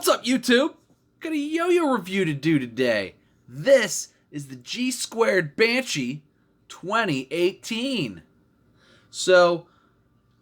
What's up, YouTube? Got a yo-yo review to do today. This is the G Squared Banshee 2018. So,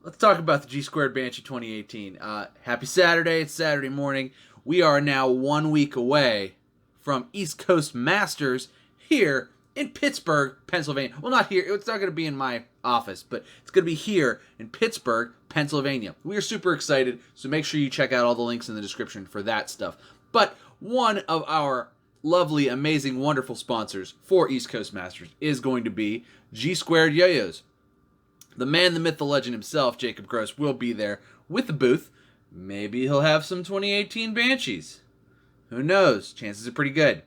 let's talk about the G Squared Banshee 2018. Happy Saturday. It's Saturday morning. We are now 1 week away from East Coast Masters here in Pittsburgh, Pennsylvania. Well, not here. It's not going to be in my office, but it's going to be here in Pittsburgh, Pennsylvania. We are super excited, so make sure you check out all the links in the description for that stuff. But one of our lovely, amazing, wonderful sponsors for East Coast Masters is going to be G Squared Yoyos. The man, the myth, the legend himself, Jacob Gross, will be there with the booth. Maybe he'll have some 2018 Banshees. Who knows? Chances are pretty good.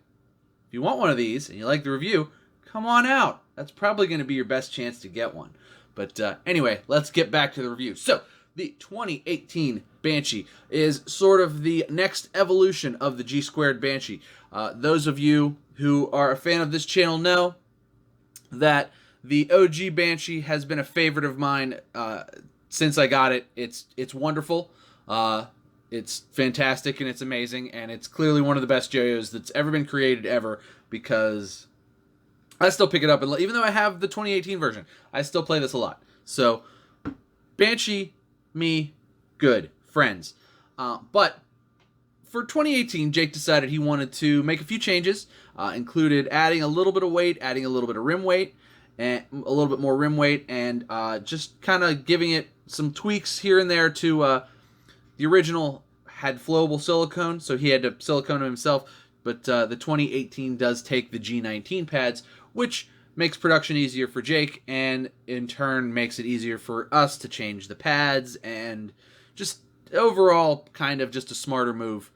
If you want one of these and you like the review, come on out. That's probably going to be your best chance to get one. But anyway, let's get back to the review. So, the 2018 Banshee is sort of the next evolution of the G Squared Banshee. Those of you who are a fan of this channel know that the OG Banshee has been a favorite of mine since I got it. It's wonderful. It's fantastic and it's amazing, and it's clearly one of the best yo-yos that's ever been created ever, because I still pick it up, and even though I have the 2018 version, I still play this a lot. So, Banshee, me, good, friends. But for 2018, Jake decided he wanted to make a few changes, included adding a little bit of weight, adding a little bit of rim weight, and a little bit more rim weight, and just kind of giving it some tweaks here and there to the original had flowable silicone, so he had to silicone it himself, but the 2018 does take the G19 pads, which makes production easier for Jake, and in turn makes it easier for us to change the pads, and just overall kind of just a smarter move,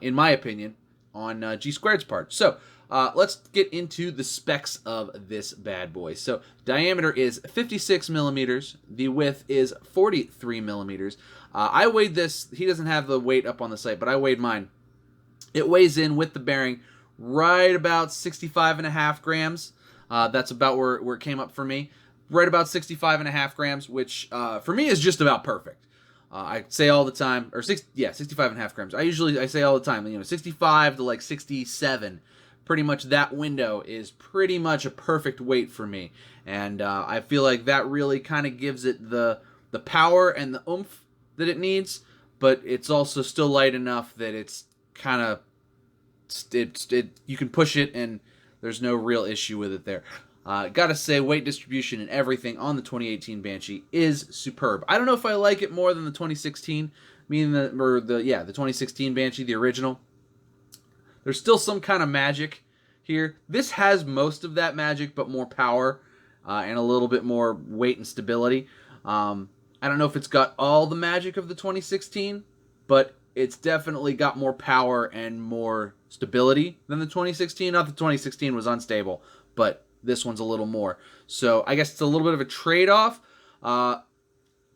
in my opinion, on G Squared's part. So, let's get into the specs of this bad boy. So, diameter is 56 millimeters. The width is 43 millimeters. I weighed this. He doesn't have the weight up on the site, but I weighed mine. It weighs in with the bearing right about 65.5 grams. That's about where it came up for me. Right about 65.5 grams, which for me is just about perfect. I say all the time, 65.5 grams. I say all the time, 65 to like 67. Pretty much that window is pretty much a perfect weight for me, and I feel like that really kind of gives it the power and the oomph that it needs, but it's also still light enough that it's kind of you can push it and there's no real issue with it there. Gotta say, weight distribution and everything on the 2018 Banshee is superb. I don't know if I like it more than the 2016, the 2016 Banshee, the original. There's still some kind of magic here. This has most of that magic, but more power and a little bit more weight and stability. I don't know if it's got all the magic of the 2016, but it's definitely got more power and more stability than the 2016. Not that the 2016 was unstable, but this one's a little more. So I guess it's a little bit of a trade-off.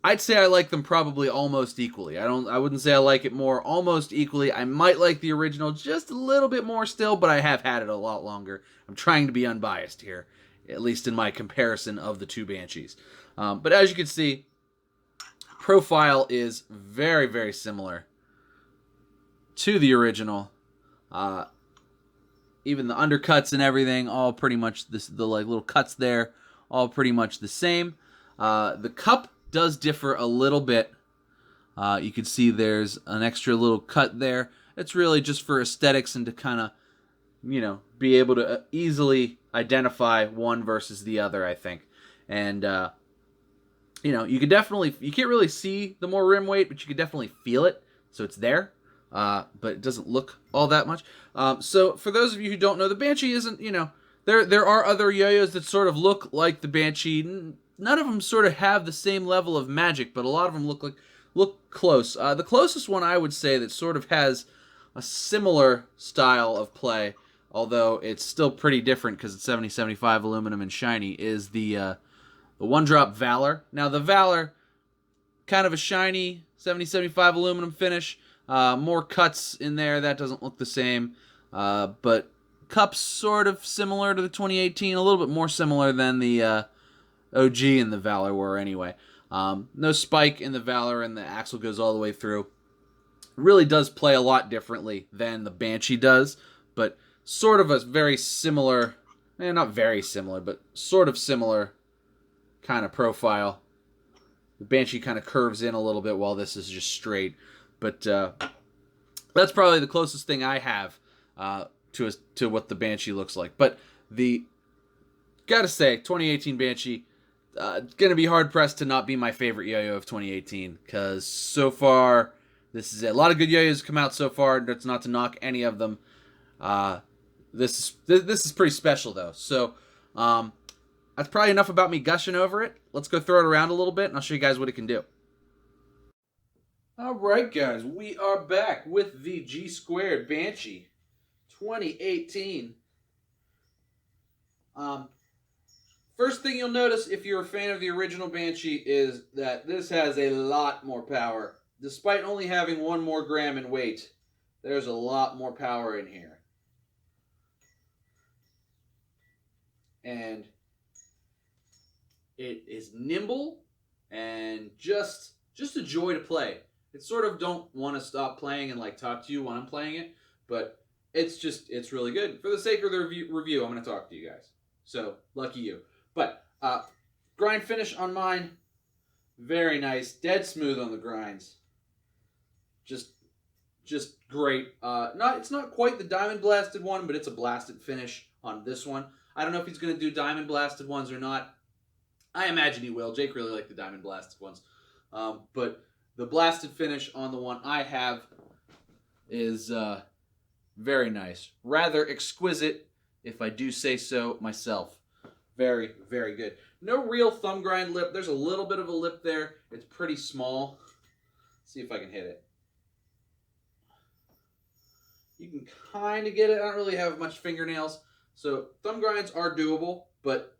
I'd say I like them probably almost equally. I wouldn't say I like it more, almost equally. I might like the original just a little bit more still, but I have had it a lot longer. I'm trying to be unbiased here, at least in my comparison of the two Banshees. But as you can see, profile is very, very similar to the original. Even the undercuts and everything, all pretty much the like little cuts there, all pretty much the same. The cup does differ a little bit. You can see there's an extra little cut there. It's really just for aesthetics and to kind of, be able to easily identify one versus the other, I think. And, you can't really see the more rim weight, but you can definitely feel it. So it's there, but it doesn't look all that much. So for those of you who don't know, the Banshee isn't, there are other yo-yos that sort of look like the Banshee. None of them sort of have the same level of magic, but a lot of them look close. The closest one I would say that sort of has a similar style of play, although it's still pretty different because it's 70-75 aluminum and shiny, is the one-drop Valor. Now, the Valor, kind of a shiny 70-75 aluminum finish. More cuts in there. That doesn't look the same. But cups sort of similar to the 2018. A little bit more similar than the OG and the Valor were anyway. No spike in the Valor, and the axle goes all the way through. really does play a lot differently than the Banshee does, but sort of a very similar, not very similar, but sort of similar kind of profile. The Banshee kind of curves in a little bit while this is just straight, but that's probably the closest thing I have to what the Banshee looks like. But gotta say, 2018 Banshee, gonna be hard pressed to not be my favorite yo-yo of 2018, because so far this is it. A lot of good yo-yos come out so far. That's not to knock any of them. This is pretty special though. So that's probably enough about me gushing over it. Let's go throw it around a little bit, and I'll show you guys what it can do. All right, guys, we are back with the G Squared Banshee 2018. First thing you'll notice if you're a fan of the original Banshee is that this has a lot more power. Despite only having 1 more gram in weight, there's a lot more power in here. And it is nimble and just a joy to play. It's sort of don't want to stop playing and like talk to you when I'm playing it, but it's really good. For the sake of the review, I'm going to talk to you guys. So, lucky you. But grind finish on mine, very nice. Dead smooth on the grinds. Just great. It's not quite the diamond blasted one, but it's a blasted finish on this one. I don't know if he's going to do diamond blasted ones or not. I imagine he will. Jake really liked the diamond blasted ones. But the blasted finish on the one I have is very nice. Rather exquisite, if I do say so myself. Very, very good. No real thumb grind lip. There's a little bit of a lip there. It's pretty small. Let's see if I can hit it. You can kind of get it. I don't really have much fingernails. So thumb grinds are doable, but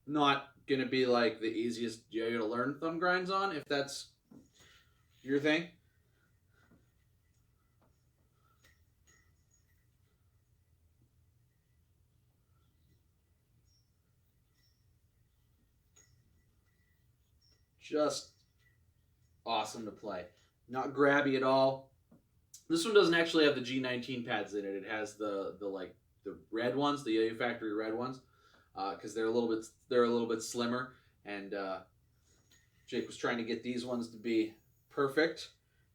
not going to be like the easiest yo-yo to learn thumb grinds on, if that's your thing. Just awesome to play. Not grabby at all. This one doesn't actually have the G19 pads in it. It has the red ones, the Yo-Yo Factory red ones, because they're a little bit slimmer. And Jake was trying to get these ones to be perfect,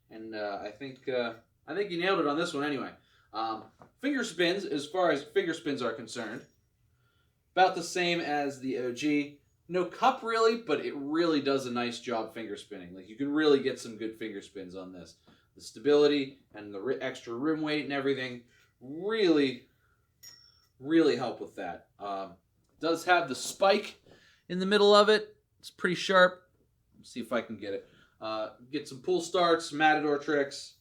and I think you nailed it on this one anyway. Finger spins, as far as finger spins are concerned, about the same as the OG. No cup really, but it really does a nice job finger spinning. Like, you can really get some good finger spins on this. The stability and the extra rim weight and everything really, really help with that. It does have the spike in the middle of it. It's pretty sharp. Let's see if I can get it. Get some pull starts, matador tricks.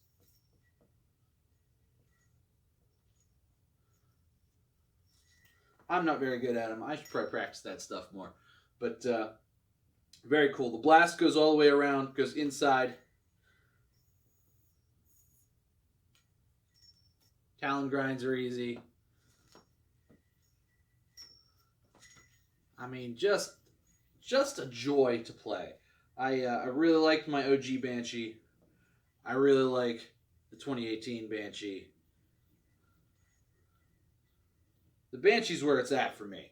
I'm not very good at them. I should probably practice that stuff more. But very cool. The blast goes all the way around, goes inside. Talon grinds are easy. I mean, just a joy to play. I really liked my OG Banshee. I really like the 2018 Banshee. The Banshee's where it's at for me.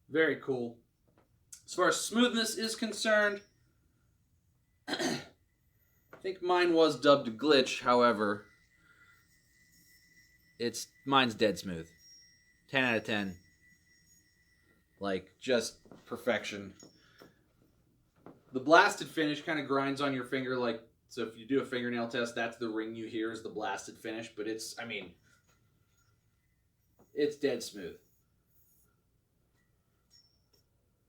Very cool. As far as smoothness is concerned, I think mine was dubbed a glitch. However, mine's dead smooth. 10 out of 10. Like, just perfection. The blasted finish kind of grinds on your finger, like, so if you do a fingernail test, that's the ring you hear is the blasted finish, but it's dead smooth.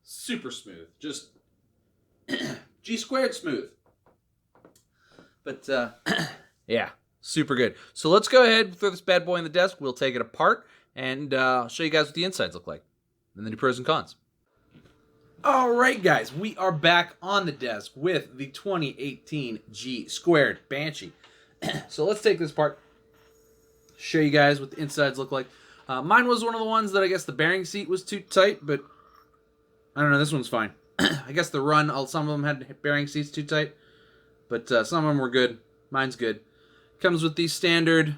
Super smooth. Just G Squared smooth. But, yeah, super good. So let's go ahead and throw this bad boy in the desk. We'll take it apart, and I'll show you guys what the insides look like. And then do pros and cons. All right, guys. We are back on the desk with the 2018 G Squared Banshee. So let's take this apart, show you guys what the insides look like. Mine was one of the ones that I guess the bearing seat was too tight, but I don't know, this one's fine. I guess the run, some of them had bearing seats too tight, but some of them were good. Mine's good. Comes with the standard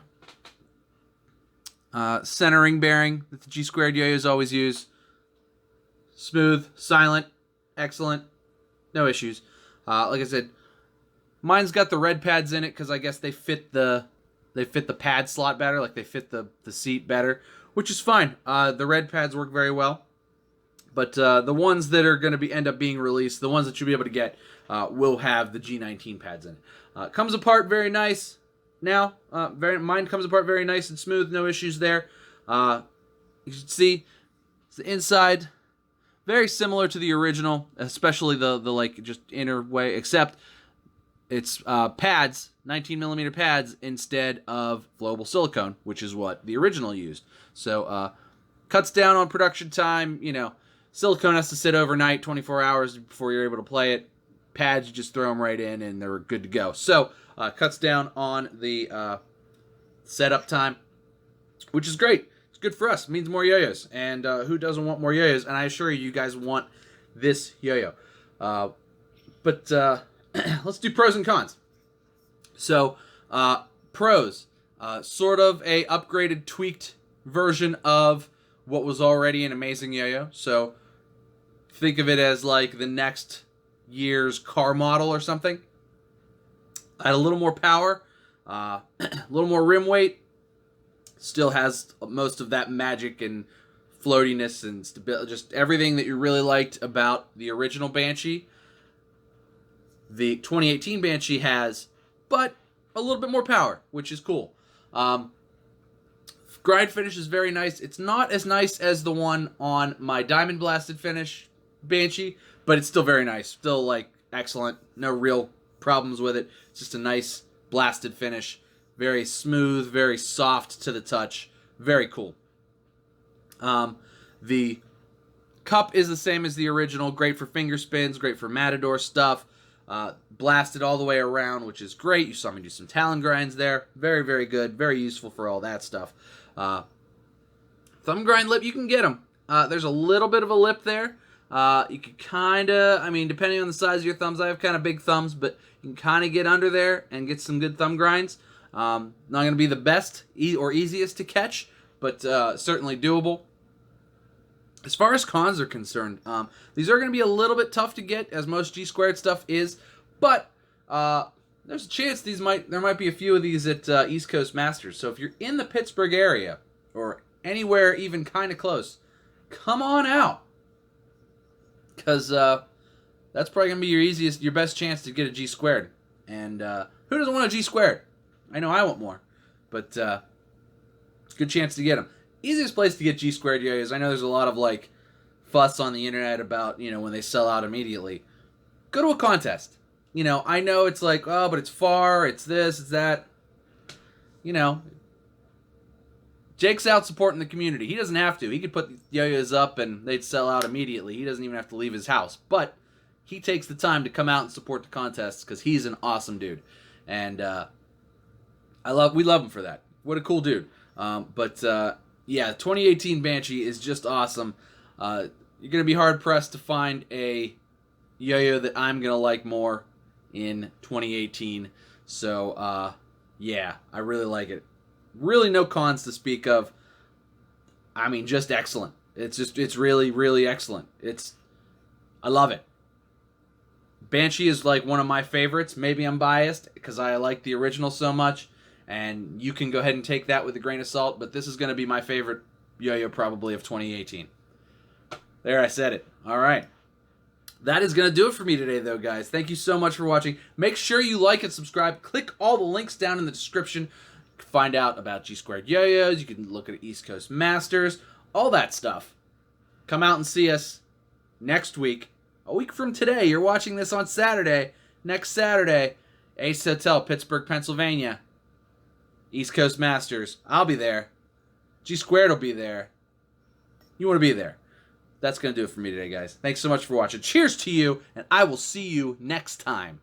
centering bearing that the G Squared Yoyos always use. Smooth, silent, excellent, no issues. Like I said, mine's got the red pads in it because I guess they fit the pad slot better, like they fit the seat better, which is fine. The red pads work very well. But the ones that are going to end up being released, the ones that you'll be able to get, will have the G19 pads in it. Comes apart very nice now. Mine comes apart very nice and smooth, no issues there. You can see it's the inside, very similar to the original, especially the like just inner way, except it's pads, 19mm pads instead of flowable silicone, which is what the original used. So cuts down on production time. You know, silicone has to sit overnight, 24 hours before you're able to play it. Pads, you just throw them right in and they're good to go. So cuts down on the setup time, which is great. It's good for us. It means more yo-yos. And who doesn't want more yo-yos? And I assure you, you guys want this yo-yo. But let's do pros and cons. So, pros. Sort of a upgraded, tweaked version of what was already an amazing yo-yo. So, think of it as like the next year's car model or something. Had a little more power, a little more rim weight. Still has most of that magic and floatiness and stability, just everything that you really liked about the original Banshee. The 2018 Banshee has, but a little bit more power, which is cool. Grind finish is very nice. It's not as nice as the one on my Diamond Blasted Finish Banshee, but it's still very nice. Still, like, excellent. No real problems with it. It's just a nice blasted finish. Very smooth, very soft to the touch. Very cool. The cup is the same as the original. Great for finger spins, great for Matador stuff. Blasted all the way around, which is great. You saw me do some talon grinds there. Very, very good. Very useful for all that stuff. Thumb grind lip, you can get them. There's a little bit of a lip there. You can kind of, I mean, depending on the size of your thumbs, I have kind of big thumbs, but you can kind of get under there and get some good thumb grinds. Not going to be the best or easiest to catch, but certainly doable. As far as cons are concerned, these are going to be a little bit tough to get, as most G Squared stuff is, but there's a chance there might be a few of these at East Coast Masters. So if you're in the Pittsburgh area or anywhere even kind of close, come on out, because that's probably going to be your best chance to get a G Squared. And who doesn't want a G Squared? I know I want more, but it's a good chance to get them. Easiest place to get G Squared Yoyos. I know there's a lot of like fuss on the internet about, you know, when they sell out immediately. Go to a contest. You know, I know it's like, oh, but it's far, it's this, it's that. You know, Jake's out supporting the community. He doesn't have to. He could put the yo-yos up and they'd sell out immediately. He doesn't even have to leave his house. But he takes the time to come out and support the contests because he's an awesome dude. And we love him for that. What a cool dude. Yeah, 2018 Banshee is just awesome. You're going to be hard-pressed to find a yo-yo that I'm going to like more in 2018. So, yeah, I really like it. Really no cons to speak of. I mean, just excellent. It's really, really excellent. I love it. Banshee is like one of my favorites. Maybe I'm biased because I like the original so much. And you can go ahead and take that with a grain of salt, but this is going to be my favorite yo-yo probably of 2018. There, I said it. All right. That is going to do it for me today, though, guys. Thank you so much for watching. Make sure you like and subscribe. Click all the links down in the description. Find out about G Squared Yoyos. You can look at East Coast Masters. All that stuff. Come out and see us next week. A week from today. You're watching this on Saturday. Next Saturday, Ace Hotel, Pittsburgh, Pennsylvania. East Coast Masters. I'll be there. G Squared will be there. You want to be there. That's going to do it for me today, guys. Thanks so much for watching. Cheers to you, and I will see you next time.